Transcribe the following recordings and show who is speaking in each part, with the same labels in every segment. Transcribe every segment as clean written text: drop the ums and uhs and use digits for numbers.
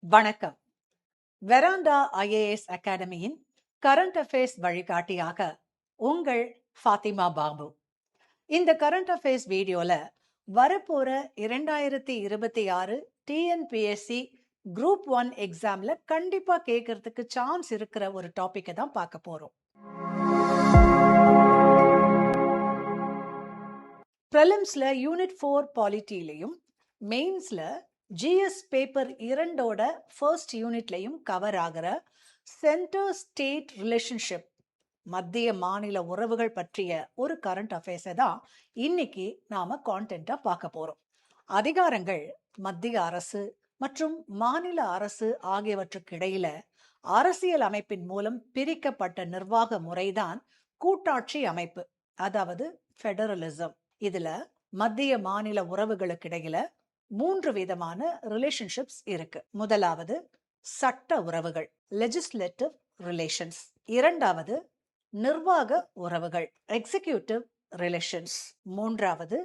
Speaker 1: வணக்கம். Veranda IAS அகாடமியின் current affairs வழிகாட்டியாக உங்கள் ஃபாத்திமா பாபு. இந்த கரண்ட் அஃபேர்ஸ் வீடியோல வரப்போற 2026 TNPSC குரூப் 1 எக்ஸாம்ல கண்டிப்பா கேட்கறதுக்கு சான்ஸ் இருக்கிற ஒரு டாபிக்கை தான் பார்க்க போறோம். ப்ரிலிம்ஸ்ல யூனிட் 4 பாலிட்டிலையும் மெயின்ஸ்ல ஜிஎஸ் பேப்பர் 2ஓட ஃபர்ஸ்ட் யூனிட்லையும் கவர் ஆகிற சென்டர் ஸ்டேட் ரிலேஷன்ஷிப், மத்திய மாநில உறவுகள் பற்றிய ஒரு கரண்ட் அஃபேர்ஸை தான் இன்னைக்கு நாம கான்டென்ட்டா பார்க்க போறோம். அதிகாரங்கள் மத்திய அரசு மற்றும் மாநில அரசு ஆகியவற்றுக்கு இடையில அரசியல் அமைப்பின் மூலம் பிரிக்கப்பட்ட நிர்வாக முறைதான் கூட்டாட்சி அமைப்பு, அதாவது ஃபெடரலிசம். இதுல மத்திய மாநில உறவுகளுக்கு இடையில 3 விதமான ரிலேஷன்ஷிப்ஸ் இருக்கு. முதலாவது சட்ட உறவுகள், லெஜிஸ்லேட்டிவ் ரிலேஷன்ஸ். இரண்டாவது நிர்வாக உறவுகள், எக்ஸிகியூட்டிவ் ரிலேஷன்ஸ். மூன்றாவது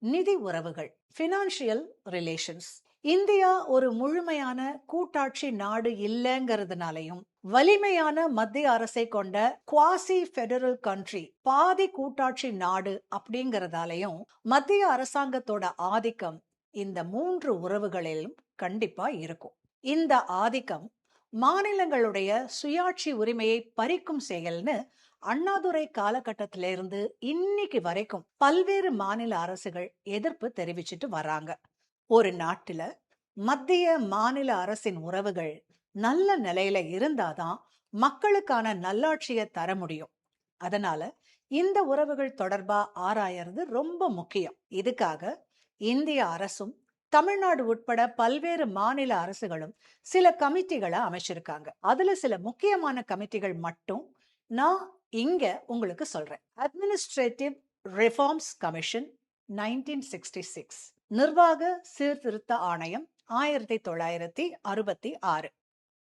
Speaker 1: நிதி உறவுகள், ஃபினான்ஷியல் ரிலேஷன்ஸ். இந்தியா ஒரு முழுமையான கூட்டாட்சி நாடு இல்லைங்கிறதுனாலையும் வலிமையான மத்திய அரசை கொண்ட குவாசி ஃபெடரல் கண்ட்ரி, பாதி கூட்டாட்சி நாடு அப்படிங்கறதாலையும் மத்திய அரசாங்கத்தோட ஆதிக்கம் இந்த 3 உறவுகளிலும் கண்டிப்பா இருக்கும். இந்த ஆதிக்கம் மாநிலங்களுடைய சுயாட்சி உரிமையை பறிக்கும் செயல்னு அண்ணாதுரை காலகட்டத்திலிருந்து இன்னைக்கு வரைக்கும் பல்வேறு மாநில அரசுகள் எதிர்ப்பு தெரிவிச்சிட்டு வராங்க. ஒரு நாட்டுல மத்திய மாநில அரசின் உறவுகள் நல்ல நிலையில இருந்தாதான் மக்களுக்கான நல்லாட்சியை தர முடியும். அதனால இந்த உறவுகள் தொடர்பா ஆராயறது ரொம்ப முக்கியம். இதுக்காக இந்திய அரசும் தமிழ்நாடு உட்பட பல்வேறு மாநில அரசுகளும் சில கமிட்டிகளை அமைச்சிருக்காங்க. அதுல சில முக்கியமான கமிட்டிகள் மட்டும் நான் இங்க உங்களுக்கு சொல்றேன். அட்மினிஸ்ட்ரேட்டிவ் ரிஃபார்ம்ஸ் கமிஷன் 1966, நிர்வாக சீர்திருத்த ஆணையம் 1966,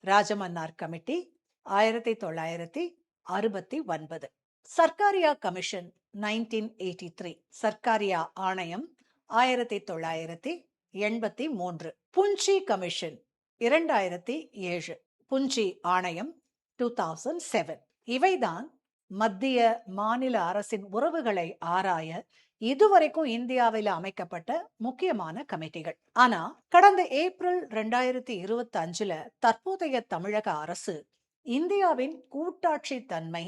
Speaker 1: ராஜமன்னார் கமிட்டி 1969, சர்க்காரியா கமிஷன் 1983, சர்க்காரியா ஆணையம் 1983, புஞ்சி கமிஷன் 2007, புஞ்சி ஆணையம் 2007. இவைதான் மத்திய மாநில அரசின் உறவுகளை ஆராய இதுவரைக்கும் இந்தியாவில் அமைக்கப்பட்ட முக்கியமான கமிட்டிகள். ஆனா கடந்த ஏப்ரல் 2025 தற்போதைய தமிழக அரசு இந்தியாவின் கூட்டாட்சி தன்மை,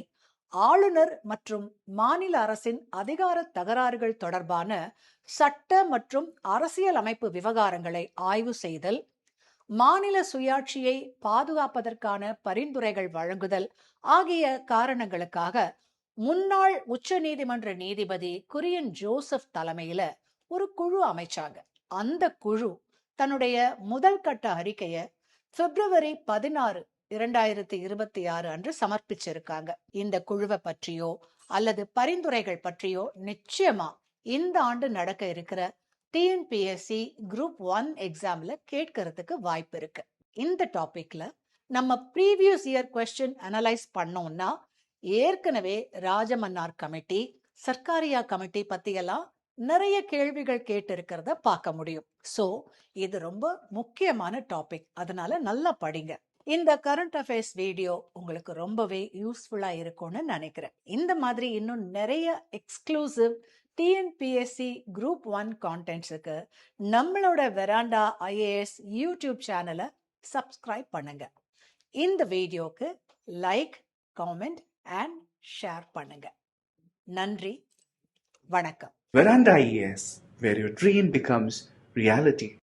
Speaker 1: ஆளுநர் மற்றும் மாநில அரசின் அதிகார தகராறுகள் தொடர்பான சட்ட மற்றும் அரசியல் அமைப்பு விவகாரங்களை ஆய்வு செய்தல், மாநில சுயாட்சியை பாதுகாப்பதற்கான பரிந்துரைகள் வழங்குதல் ஆகிய காரணங்களுக்காக முன்னாள் உச்ச நீதிமன்ற நீதிபதி குரியன் ஜோசப் தலைமையில ஒரு குழு அமைச்சாங்க. அந்த குழு தன்னுடைய முதல் கட்ட அறிக்கையை பிப்ரவரி 16, 2026 அன்று சமர்ப்பிச்சிருக்காங்க. இந்த குழுவை பற்றியோ அல்லது பரிந்துரைகள் பற்றியோ நிச்சயமா இந்த ஆண்டு நடக்க இருக்கிற TNPSC குரூப் 1 எக்ஸாம்ல கேட்கறதுக்கு வாய்ப்பு இருக்கு. இந்த டாபிக்ல நம்ம ப்ரீவியஸ் இயர் கொஸ்டின் அனலைஸ் பண்ணோம்னா ஏற்கனவே ராஜமன்னார் கமிட்டி, சர்க்காரியா கமிட்டி பத்தியெல்லாம் நிறைய கேள்விகள் கேட்டு இருக்கிறத பார்க்க முடியும். சோ இது ரொம்ப முக்கியமான டாபிக், அதனால நல்லா படிங்க. இந்த கரண்ட் அஃபேர்ஸ் வீடியோ உங்களுக்கு ரொம்பவே யூஸ்ஃபுல்லா இருக்கும்னு நினைக்கிறேன். இந்த மாதிரி இன்னும் நிறைய எக்ஸ்க்ளூசிவ் TNPSC குரூப் 1 கான்டென்ட்ஸுக்கு நம்மளோட வெராண்டா IAS யூடியூப் சேனலை சப்ஸ்கிரைப் பண்ணுங்க. இந்த வீடியோக்கு லைக், காமெண்ட் அண்ட் ஷேர் பண்ணுங்க. நன்றி, வணக்கம்.
Speaker 2: Veranda IAS, where your dream becomes reality.